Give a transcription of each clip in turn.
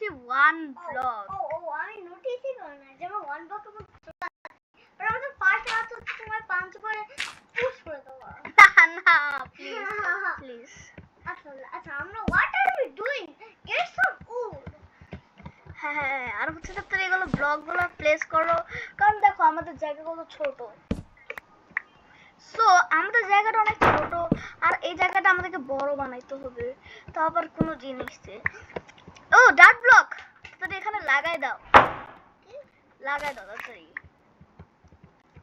বলছি 1 ব্লক। আমি নোটিসই করি না যে আমার 1 ব্লক উপর আর আমাদের ফার্স্ট রাত তোমার 5 করে পুশ করে দাও না প্লিজ আচ্ছা আমরা what are we doing get some wood. হ্যাঁ আর হচ্ছে তাড়াতাড়ি এগুলো ব্লকগুলো প্লেস করো, কারণ দেখো আমাদের জায়গাগুলো ছোট। সো আমাদের জায়গাটা অনেক ছোট, আর এই জায়গাটা আমাদেরকে বড় বানাইতে হবে। তো আবার কোনো জিনিস ও ডার্ট ব্লক তাহলে এখানে লাগাই দাও তাড়াতাড়ি।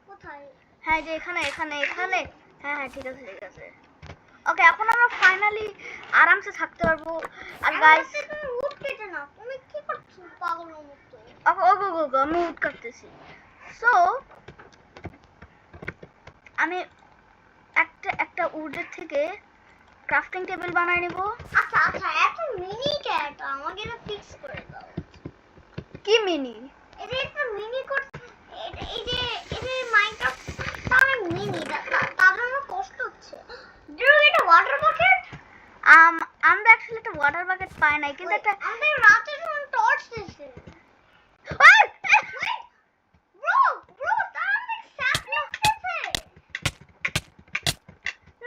কোথায়? হ্যাঁ যে এখানে এখানে এখানে। হ্যাঁ ঠিক আছে। ওকে এখন আমরা ফাইনালি আরামসে থাকতে পারবো। আর গাইস তুমি উড কেটে নাও, তুমি কি করছো পাগলের মতো? ওগো আমি উড কাটতেছি। সো আমি একটা উডের থেকে ক্রাফটিং টেবিল বানাই নিব। আচ্ছা এত মিনি ক্যাট আমাকে এটা ফিক্স করে দাও। কি মিনি? এটা একটা মিনি কোড, এই যে মাইনক্রাফট তাহলে মিনি তার জন্য কষ্ট হচ্ছে। Do you get a water bucket? আমরা অ্যাকচুয়ালি একটা ওয়াটার বাকেট পাই নাই, কিন্তু একটা আমাদের রাতে যখন টর্চ দিছে। ব্রো তার অনেক স্যাপলিং দিছে।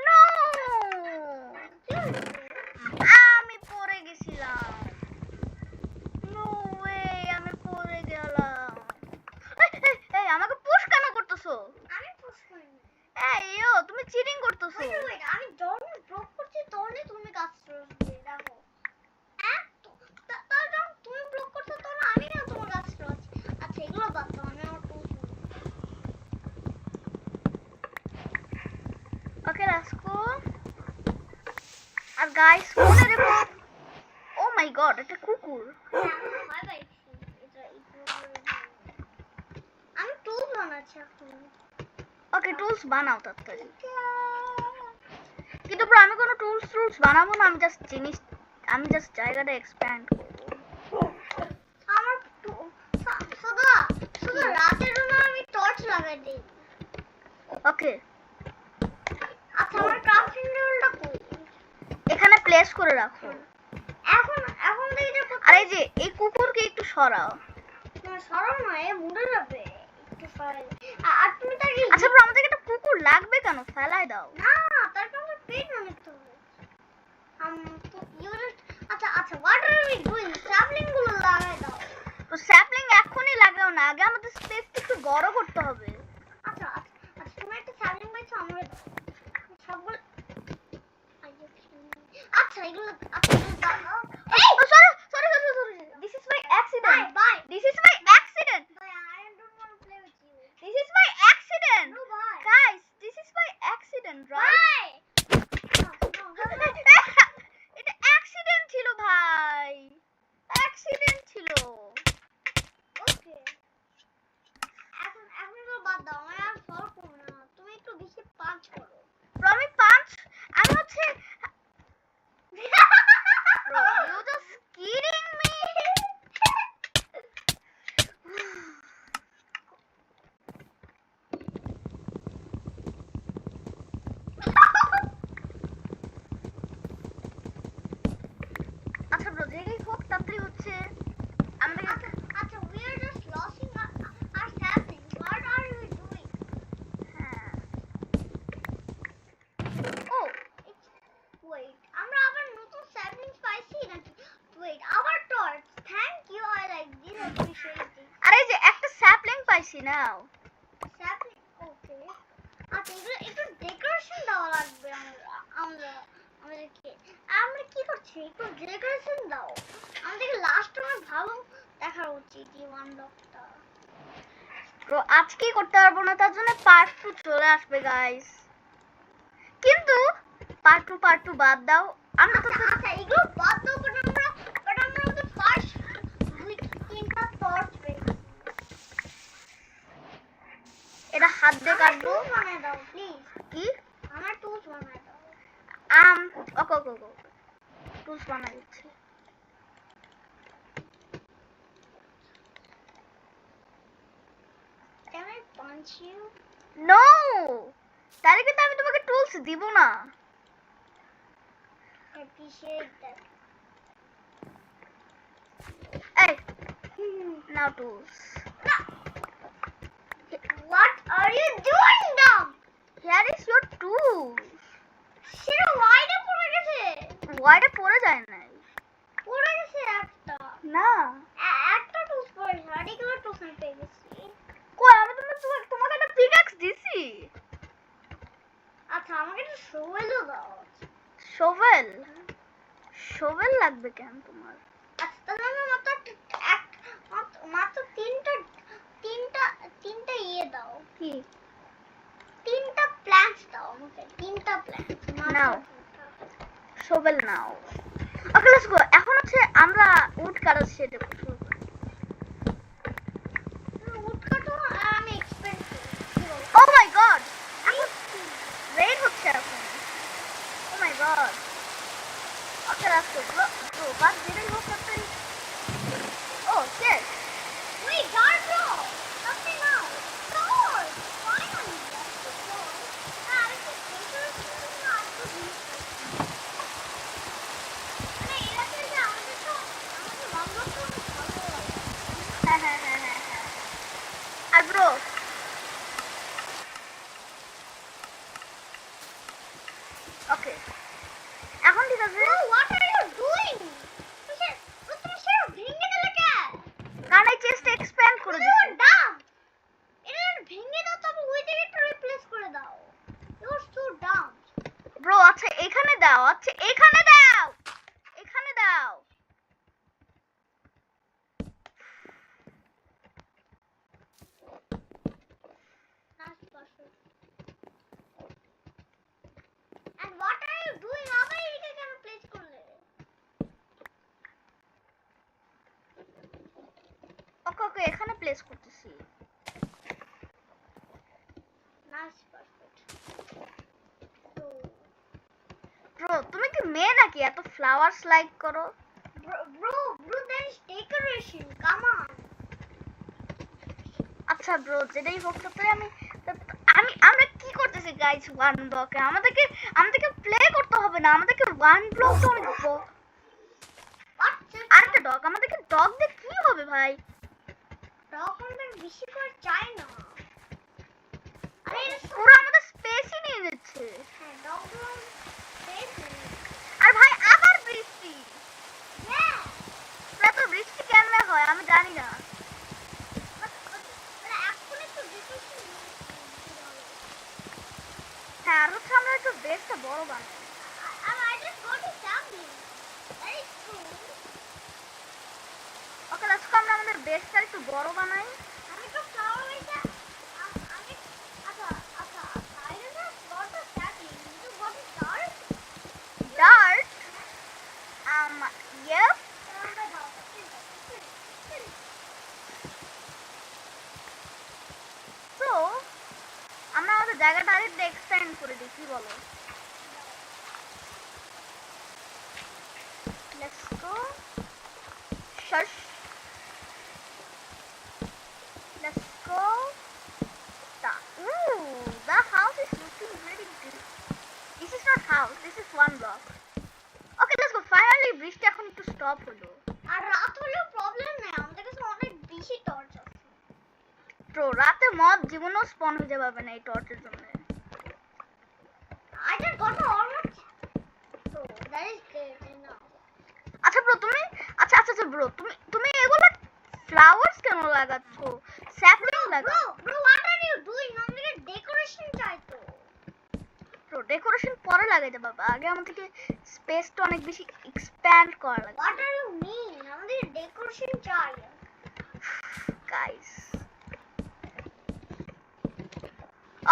নো আমি পড়ে গেছিলাম। নো ওয়ে আমি পড়ে গেলাম। এই আমাকে পুশ কেন করতেছো? আমি পুশ করিনি। এই তুমি চিটিং করতেছো। ওয়েট আমি যখন ব্লক করছি তখনই তুমি কাজ শুরু করে দেখো। তাহলে যখন তুমি ব্লক করছো তখন আমি না তোমার কাজ করছি। আচ্ছা এগুলো বাদ দাও, আমি আমার টুলস। ওকে রাস্কো। আর গাইস মনে রেখো, ও মাই গড এটা কুকুর। Bye bye. আমি টুলস বানাচ্ছি এখন। ওকে টুলস বানাও তাড়াতাড়ি। কিন্তু ব্রো আমি কোনো টুলস বানাবো না, আমি জাস্ট জায়গাটা এক্সপ্যান্ড করব। আমার শুধু রাতের জন্য আমি টর্চ লাগাই দিই। ওকে আচ্ছা আমার ক্রাফটিং টেবিলটা কই? এখানে প্লেস করে রাখো। এখন দেখি যে আর এই যে এই কুকুরকে একটু সরাও। না সরম না, এ মুড়ে যাবে। একটু সরাই। আর তুমি তার কি? আচ্ছা ব্রো আমাদের একটা কুকুর লাগবে কেন? ফেলাই দাও। না তার কাছে পেট না নিতে হবে। তো ইউ জাস্ট আচ্ছা what are we doing? Sapling গুলো লাগাই দাও। তো স্যাপলিং এখনই লাগাও না, আগে আমাদের স্পেসটা একটু বড় করতে হবে। আচ্ছা তুমি একটা স্যাপলিং পাইছো আমাকে দাও। সবগুলো আচ্ছা এগুলো দাও। এই sorry this is my accident. Bye this is my accident. I don't want to play with you. This is my accident. No, bye. Guys this is my accident right? এটা অ্যাক্সিডেন্ট ছিল ভাই, অ্যাক্সিডেন্ট ছিল। ওকে এখন এগুলো বাদ দাও, আমি আর solve করব না। তুমি একটু বেশি পাঁচ করো। আমি হচ্ছে bro you just kidding me. আচ্ছা ব্রো যেই হোক তাড়াতাড়ি হচ্ছে আমাদের আচ্ছা we are just losing our saplings. What are we doing? হ্যাঁ Oh wait আমরা আবার নতুন saplings পাইছি নাকি? Wait our torch. Thank you, I like this, appreciate it. আর এই যে একটা স্যাপলিং পাইছি নাও। Sapling okay. আচ্ছা এগুলো একটু ডেকোরেশন দেওয়া লাগবে। আমরা কি করছি? একটু ডেকোরেশন দাও। আমাদেরকে লাস্ট টাইম ভালো দেখা উচিত এই ওয়ান ব্লকটা। ব্রো আজকেই করতে পারবো না, তার জন্য পার্ট 2 চলে আসবে গাইস। কিন্তু পার্ট 2 বাদ দাও। আমরা তো আচ্ছা এগুলো বাদ দাও, বাট আমরা ওদের ফার্স্ট দুই তিনটা টর্চ পেয়েছি। এটা হাত দিয়ে কাটবো। বানায় দাও প্লিজ। কি আমার টুলস বানায় দাও। ওকে টুলস বানাই দিচ্ছি। Can I punch you? No তাহলে কিন্তু আমি তোমাকে টুলস দিব না। I appreciate that. এই নাও tools. What are you doing now? Here is your tools. সেটা ওয়াইডে পড়ে গেছে। ওয়াইডে পড়ে যায় নাই। পড়ে গেছে একটা। না একটা টুলস পড়েছে, আরেকগুলো টুলস আমি পেয়ে গেছি। কই আমি তোমাকে একটা পিকাক্স দিছি। আচ্ছা আমাকে একটা শোভেলও দাও। শোভেল? শোভেল লাগবে কেন তোমার? আচ্ছা তাহলে আমি মাত্র তিনটা ইয়ে দাও। কি? তিনটা প্ল্যান্টস দাও আমাকে, তিনটা প্ল্যান্টস নাও শোভেল নাও। Okay let's go. এখন হচ্ছে আমরা উড কাটা সেটা শুরু করি। উড কাটো আর আমি এক্সপেন্ড করি। ও মাই গড, রেইন হচ্ছে এখন। Oh my God. Okay let's go bro. But যেটাই হোক তাড়াতাড়ি। ও শেষ। Wait, guard bro! Something now! Sword! Finally! That's the sword. I just dangerous not to be. মানে এরা কিন্তু আমাদের বন্ধ করতে ভালো লাগে। হ্যাঁ। আর ব্রো ওকে এখন ঠিক আছে। Bro, what are you doing? তুমি সেটা ভেঙে দিলে কেন? কারণ এই চেস্ট এক্সপ্যান্ড করে You দিচ্ছি। are dumb! এটা ভেঙে দাও তবে ওই জায়গাটা রিপ্লেস করে দাও। You are so dumb. Bro আচ্ছা এখানে দাও। আচ্ছা এখানে দাও। এখানে দাও। Nice person. And what are you doing? আবার এদিকে কেন প্লেস করলে? ওকে এখানে প্লেস করতেছি। Nice perfect. So, ব্রো তুমি কি মেয়ে নাকি এত ফ্লাওয়ার্স লাইক করো? bro, that is decoration. Come on. আচ্ছা ব্রো যেটাই হোক তাতে আমরা কি করতেছি গাইস ওয়ান ব্লকে? আমাদেরকে প্লে করতে হবে না, আমাদেরকে ওয়ান ব্লক তো অনেক What? আরেকটা ডগ। আমাদেরকে ডগ দিয়ে কি হবে ভাই? Dog আমাদের বেশি করে চাই না। আরে এটা পুরো আমাদের স্পেসই নিয়ে নিচ্ছে। হ্যাঁ dog space নেই। আর ভাই আবার বৃষ্টি। Yeah. এত বৃষ্টি কেমনে হয় আমি জানি না। But এখন একটু decoration হ্যাঁ আর হচ্ছে আমরা একটু বেসটা বড় বানাই। I just got a sapling. That is true. Okay let's গো আমরা আমাদের বেসটা একটু বড় বানাই। আমি তো flower এটা আমি আচ্ছা I just got a sapling. You got a dart? Dart yes. So আমরা আমাদের জায়গাটা আরেকটু এক্সটেন্ড করে দিই, কি বলো? লেটস গো শাশ। Let's go the house is looking very good. This is not house, this is one block. Okay let's go. Finally বৃষ্টি এখন একটু স্টপ হলো। আর রাত হলেও প্রবলেম নেই, আমাদের কাছে অনেক বেশি টর্চ আছে। ব্রো রাতে মব জীবনেও স্পন হয়ে যাবে না এই টর্চের জন্য। I just got almost. So that is great enough. আচ্ছা ব্রো তুমি আচ্ছা ব্রো তুমি এগুলো ফ্লাওয়ার্স কেন লাগাচ্ছ? স্যাপলিং লাগাও। Bro, what are you doing? আমাদের ডেকোরেশন চাই তো। ব্রো ডেকোরেশন পরে লাগাইতে বাবা, আগে আমাদেরকে স্পেসটা অনেক বেশি এক্সপ্যান্ড করা লাগবে। What are you mean? আমাদের ডেকোরেশন চাই। গাইস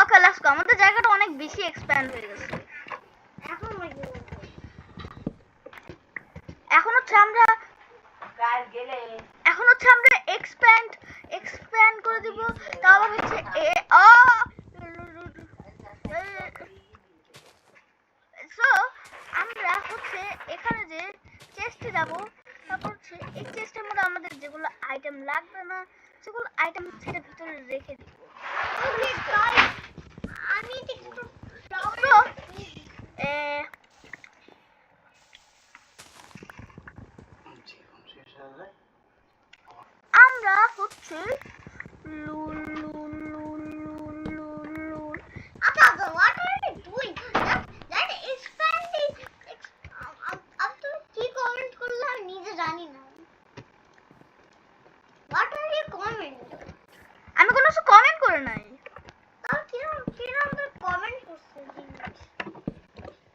ওকে লেটস গো। আমাদের জায়গাটা অনেক বেশি এক্সপ্যান্ড হয়ে গেছে। এখন আমি কি করব? এখন হচ্ছে আমরা এক্সপ্যান্ড করে দিব। তারপর হচ্ছে সো আমরা হচ্ছে এখানে যে চেস্টে যাব, তারপর হচ্ছে এই চেস্টের মধ্যে আমাদের যেগুলো আইটেম লাগবে না সেগুলো আইটেম সেটা ভিতরে রেখে দিব। Okay, guys. আমি একটু So,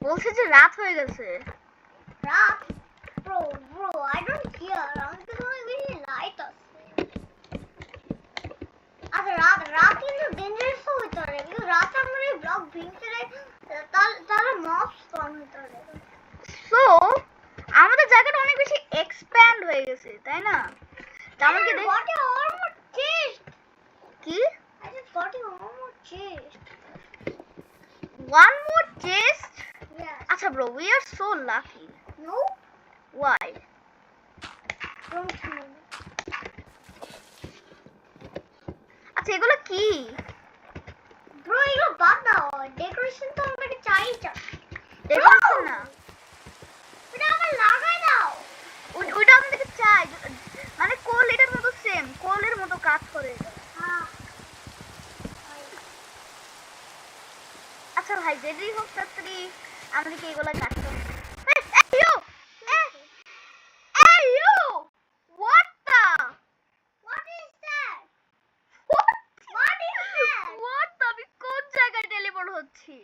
বলছে যে রাত হয়ে গেছে। রাত ব্রো আই ডোন্ট কেয়ার, আমাদের তো অনেক বেশি লাইট আছে। আচ্ছা রাত কিন্তু ডেঞ্জারাস হইতে পারে, কিন্তু রাত আমরা এই ব্লক ভেঙে তাহলে মব স্পন হইতে পারে। সো আমাদের জায়গাটা অনেক বেশি এক্সপ্যান্ড হয়ে গেছে, তাই না? তেমন কি দেখ What a almost chest. কি I just got a almost chest. one more chest? Yes. আচ্ছা bro, we are so lucky. No? Why? Don't know. আচ্ছা এগুলো কি? Bro, এগুলো বাদ দাও, ডেকোরেশন তো আমাকে চাই। দেখছেন না? এটা আমার লাগাই দাও। ওইটা আমাদেরকে চাই, মানে কোল এটার মতো সেম, কোলের মতো কাজ করে এটা। হ্যাঁ। আচ্ছা ভাই, যেটাই হোক তাড়াতাড়ি আমাদেরকে এগুলো কাটতে হবে। Hey you! What the? What is that? What? What is that? What the? আমি কোন জায়গায় টেলিপোর্ট হচ্ছি?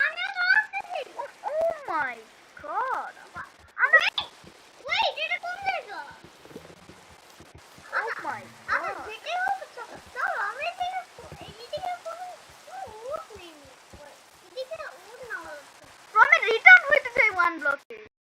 আমি আসতেছি। Oh my god! Wait, এটা কোন জায়গা? Oh my আচ্ছা, god! যেটাই হোক, চলো আমি এদিকে কোনো উড নেই। এদিকে উড না হচ্ছে। From a return হইতে চাই one block এ।